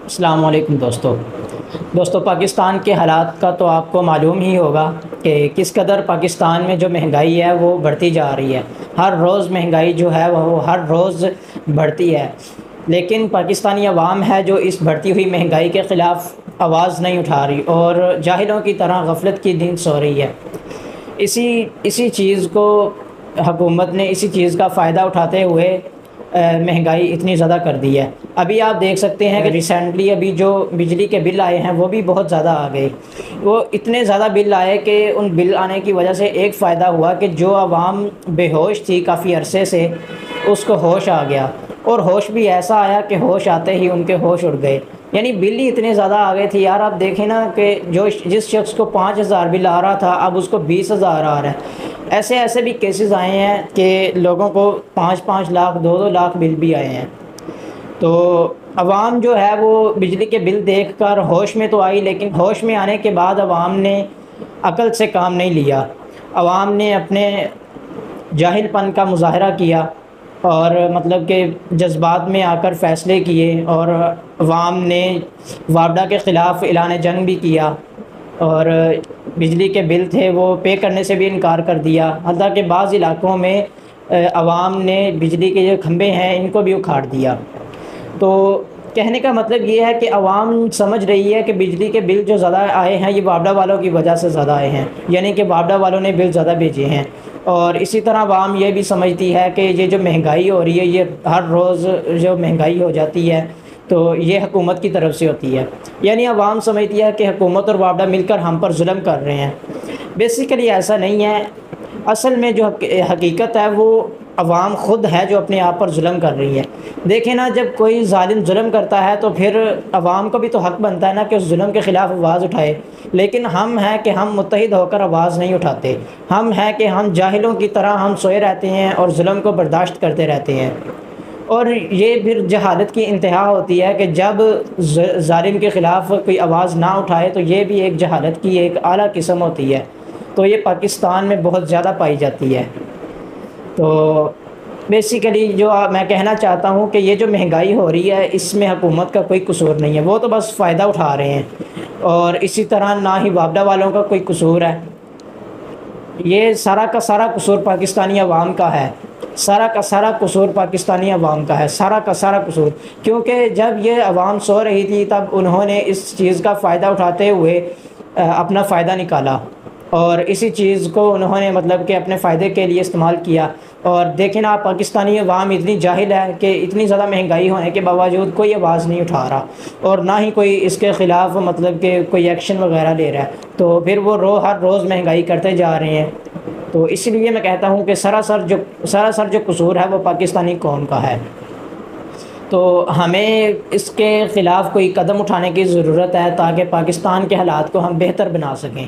السلام علیکم دوستو پاکستان کے حالات کا تو آپ کو معلوم ہی ہوگا کہ کس قدر پاکستان میں جو مہنگائی ہے وہ بڑھتی جا رہی ہے۔ ہر روز مہنگائی جو ہے وہ ہر روز بڑھتی ہے، لیکن پاکستانی عوام ہے جو اس بڑھتی ہوئی مہنگائی کے خلاف آواز نہیں اٹھا رہی اور جاہلوں کی طرح غفلت کی نیند سو رہی ہے۔ اسی چیز کو حکومت نے اسی چیز کا فائدہ اٹھاتے ہوئے مہنگائی اتنی زیادہ کر دی ہے۔ ابھی آپ دیکھ سکتے ہیں کہ ریسنٹلی ابھی جو بجلی کے بل آئے ہیں وہ بھی بہت زیادہ آ گئے۔ وہ اتنے زیادہ بل آئے کہ ان بل آنے کی وجہ سے ایک فائدہ ہوا کہ جو عوام بے ہوش تھی کافی عرصے سے اس کو ہوش آ گیا، اور ہوش بھی ایسا آیا کہ ہوش آتے ہی ان کے ہوش اڑ گئے۔ یعنی بل ہی اتنے زیادہ آ گئے تھے یار، آپ دیکھیں نا کہ جس شخص کو 5,000 بل آ رہا تھا اب اس کو 20,000 آ رہا ہے۔ ایسے بھی کیسز آئے ہیں کہ لوگوں کو 5 لاکھ 2 لاکھ بل بھی آئے ہیں۔ تو عوام جو ہے وہ بجلی کے بل دیکھ کر ہوش میں تو آئی، لیکن ہوش میں آنے کے بعد عوام نے عقل سے کام نہیں لیا۔ عوام نے اپنے جاہل پن کا مظاہرہ کیا اور مطلب کہ جذبات میں آ کر فیصلے کیے، اور عوام نے وابڈا کے خلاف اعلان جنگ بھی کیا، اور بجلی کے بل تھے وہ پے کرنے سے بھی انکار کر دیا۔ حتیٰ کہ بعض علاقوں میں عوام نے بجلی کے جو کھمبے ہیں ان کو بھی اکھاڑ دیا۔ تو کہنے کا مطلب یہ ہے کہ عوام سمجھ رہی ہے کہ بجلی کے بل جو زیادہ آئے ہیں یہ وابڈا والوں کی وجہ سے زیادہ آئے ہیں، یعنی کہ وابڈا والوں نے بل زیادہ بھیجے ہیں۔ اور اسی طرح عوام یہ بھی سمجھتی ہے کہ یہ جو مہنگائی ہو رہی ہے، یہ ہر روز جو مہنگائی ہو جاتی ہے تو یہ حکومت کی طرف سے ہوتی ہے۔ یعنی عوام سمجھتی ہے کہ حکومت اور وابڈا مل کر ہم پر ظلم کر رہے ہیں۔ بیسیکلی ایسا نہیں ہے، اصل میں جو حقیقت ہے وہ عوام خود ہے جو اپنے آپ پر ظلم کر رہی ہے۔ دیکھیں نا، جب کوئی ظالم ظلم کرتا ہے تو پھر عوام کو بھی تو حق بنتا ہے نا کہ اس ظلم کے خلاف آواز اٹھائے، لیکن ہم ہیں کہ ہم متحد ہو کر آواز نہیں اٹھاتے۔ ہم ہیں کہ ہم جاہلوں کی طرح ہم سوئے رہتے ہیں اور ظلم کو برداشت کرتے رہتے ہیں۔ اور یہ پھر جہالت کی انتہا ہوتی ہے کہ جب ظالم کے خلاف کوئی آواز نہ اٹھائے تو یہ بھی ایک جہالت کی ایک اعلیٰ قسم ہوتی ہے۔ تو یہ پاکستان میں بہت زیادہ پائی جاتی ہے۔ تو بیسیکلی جو میں کہنا چاہتا ہوں کہ یہ جو مہنگائی ہو رہی ہے اس میں حکومت کا کوئی قصور نہیں ہے، وہ تو بس فائدہ اٹھا رہے ہیں، اور اسی طرح نہ ہی وابڈا والوں کا کوئی قصور ہے۔ یہ سارا کا سارا قصور پاکستانی عوام کا ہے، سارا کا سارا قصور پاکستانی عوام کا ہے، سارا کا سارا قصور، کیونکہ جب یہ عوام سو رہی تھی تب انہوں نے اس چیز کا فائدہ اٹھاتے ہوئے اپنا فائدہ نکالا، اور اسی چیز کو انہوں نے مطلب کہ اپنے فائدے کے لیے استعمال کیا۔ اور دیکھیں نا، پاکستانی عوام اتنی جاہل ہے کہ اتنی زیادہ مہنگائی ہونے کے باوجود کوئی آواز نہیں اٹھا رہا، اور نہ ہی کوئی اس کے خلاف مطلب کہ کوئی ایکشن وغیرہ لے رہا ہے، تو پھر وہ ہر روز مہنگائی کرتے جا رہے ہیں۔ تو اس لیے میں کہتا ہوں کہ سراسر جو قصور ہے وہ پاکستانی قوم کا ہے۔ تو ہمیں اس کے خلاف کوئی قدم اٹھانے کی ضرورت ہے تاکہ پاکستان کے حالات کو ہم بہتر بنا سکیں۔